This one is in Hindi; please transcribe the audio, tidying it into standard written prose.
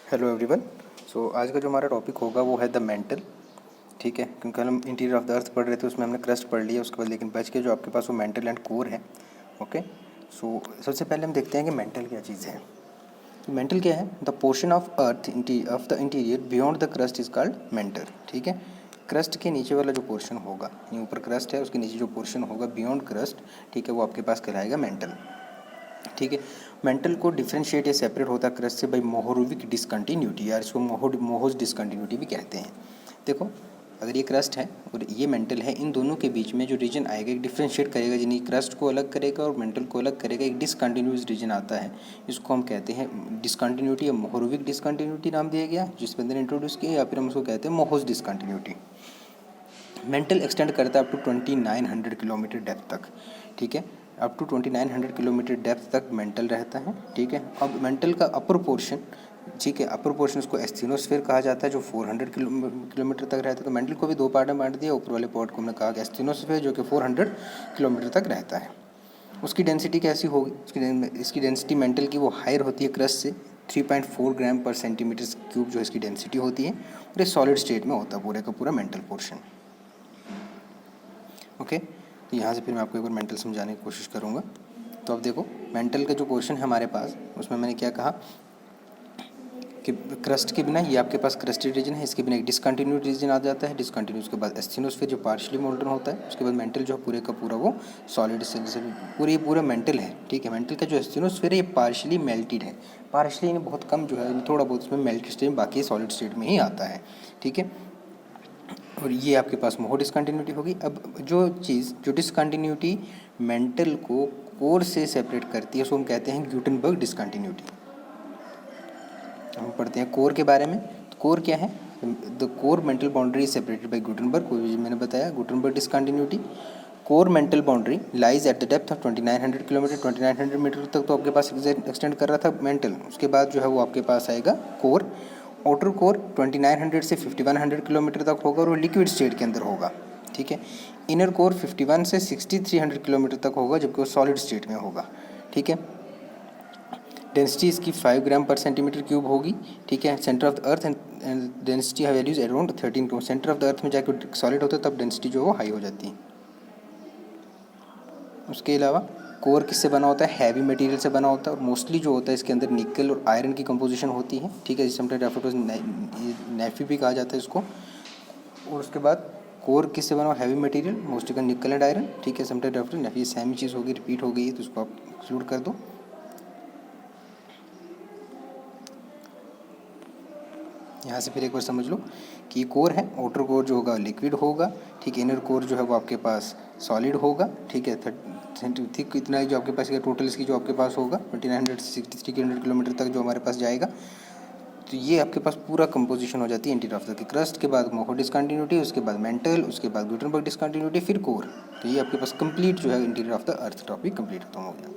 Hello everyone. आज का जो हमारा टॉपिक होगा वो है द मेंटल। ठीक है, क्योंकि हम इंटीरियर ऑफ द अर्थ पढ़ रहे थे, उसमें हमने क्रस्ट पढ़ लिया उसके बाद, लेकिन बच के जो आपके पास वो मेंटल एंड कोर है। ओके, सबसे पहले हम देखते हैं कि मेंटल क्या चीज़ है। मेंटल क्या है? The portion of earth of the interior beyond the crust is called mental. ठीक है, क्रस्ट के नीचे वाला जो पोर्शन होगा, ये ऊपर क्रस्ट है, उसके नीचे जो पोर्शन होगा बियॉन्ड क्रस्ट, ठीक है, वो आपके पास कहलाएगा मेंटल। ठीक है, मेंटल को डिफ्रेंशिएट या सेपरेट होता है क्रस्ट से बाई मोहोरोविक डिसकंटिन्यूटी, यार इसको मोहोज डिसकंटिन्यूटी भी कहते हैं। देखो, अगर ये क्रस्ट है और ये मेंटल है, इन दोनों के बीच में जो रीजन आएगा एक डिफ्रेंशिएट करेगा, यानी क्रस्ट को अलग करेगा और मेंटल को अलग करेगा, एक डिसकंटिन्यूस रीजन आता है, इसको हम कहते हैं डिसकंटिन्यूटी या मोहोरोविक डिसकंटिन्यूटी नाम दिया गया, जिस बंदे ने इंट्रोड्यूस किया, या फिर हम उसको कहते हैं मोहोज डिसकंटिन्यूटी। मेंटल एक्सटेंड करता है अप टू 2900 किलोमीटर डेप्थ तक। ठीक है, अप टू 2900 किलोमीटर डेप्थ तक मेंटल रहता है। ठीक है, अब मेंटल का अपर पोर्शन, ठीक है, अपर पोर्शन उसको एस्थेनोस्फीयर कहा जाता है, जो 400 किलोमीटर तक रहता है। तो मेंटल को भी दो पार्ट में बांट दिया, ऊपर वाले पार्ट को हमने कहा कि एस्थेनोस्फीयर, जो कि 400 किलोमीटर तक रहता है। उसकी डेंसिटी कैसी होगी? इसकी डेंसिटी मेंटल की वो हायर होती है क्रस्ट से, 3.4 ग्राम पर सेंटीमीटर क्यूब जो इसकी डेंसिटी होती है, और ये सॉलिड स्टेट में होता है पूरे का पूरा मेंटल पोर्शन। ओके, तो यहाँ से फिर मैं आपको एक बार मेंटल समझाने की कोशिश करूँगा। तो अब देखो, मेंटल का जो पोर्शन है हमारे पास, उसमें मैंने क्या कहा कि क्रस्ट के बिना ये आपके पास क्रस्टेड रीजन है, इसके बिना एक डिसकंटिन्यूड रीजन आ जाता है, डिसकंटिन्यूस के बाद एस्थेनोस्फीयर जो पार्शियली मोल्टन होता है, उसके बाद मेंटल जो पूरे का पूरा वो सॉलिड से पूरा मेंटल है। ठीक है, मेंटल का जो एस्थेनोस्फीयर है ये पार्शियली मेल्टेड है, पार्शियली बहुत कम जो है, थोड़ा बहुत उसमें मेल्ट स्टेट, बाकी सॉलिड स्टेट में ही आता है। ठीक है, और ये आपके पास मोहो डिसकंटिन्यूटी होगी। अब जो डिसकंटिन्यूटी मेंटल को कोर से सेपरेट करती है, उसको हम कहते हैं ग्यूटेनबर्ग डिसकंटिन्यूटी। हम पढ़ते हैं कोर के बारे में। तो कोर क्या है? The core mantle boundary is separated by Gutenberg, मैंने बताया Gutenberg discontinuity. Core mantle boundary lies at the depth of 2900 kilometre, 2900 metre तक तो आपके पास एक्सटेंड कर रहा था मेंटल। उसके बाद जो है वो आपके पास आएगा कोर। आउटर कोर 2900 से 5100 किलोमीटर तक होगा और वो लिक्विड स्टेट के अंदर होगा। ठीक है, इनर कोर 51 से 6300 किलोमीटर तक होगा, जबकि वो सॉलिड स्टेट में होगा। ठीक है, डेंसिटी इसकी 5 ग्राम पर सेंटीमीटर क्यूब होगी। ठीक है, centre of the earth and density values around 13। Centre of the earth में जाकर सॉलिड होता है तब डेंसिटी जो है वो हाई हो जाती है। उसके अलावा कोर किससे बना होता है? हैवी मटेरियल से बना होता है, और मोस्टली जो होता है इसके अंदर निकल और आयरन की कंपोजिशन होती है। ठीक है, जिसे हम रेफर टू नेफी भी कहा जाता है इसको। और उसके बाद कोर किससे बना? हैवी मटेरियल, मोस्टली का निकल एंड आयरन। ठीक है, sometime refer to nephew, same चीज़ होगी, रिपीट हो गई, तो उसको आप एक्सक्लूड कर दो। यहाँ से फिर एक बार समझ लो कि कोर है, आउटर कोर जो होगा लिक्विड होगा। ठीक है, इनर कोर जो है वो आपके पास सॉलिड होगा। ठीक है, थिक इतना जो आपके पास टोटल इसकी जो आपके पास होगा 2900 से 6300 किलोमीटर तक जो हमारे पास जाएगा। तो ये आपके पास पूरा कंपोजिशन हो जाती है इंटीरियर ऑफ द क्रस्ट के बाद मोहो डिसकंटिन्यूटी, उसके बाद मेंटल, उसके बाद गुटेनबर्ग डिसकंटिन्यूटी, फिर कोर। तो ये आपके पास कंप्लीट जो है interior of the earth topic complete खत्म हो गया।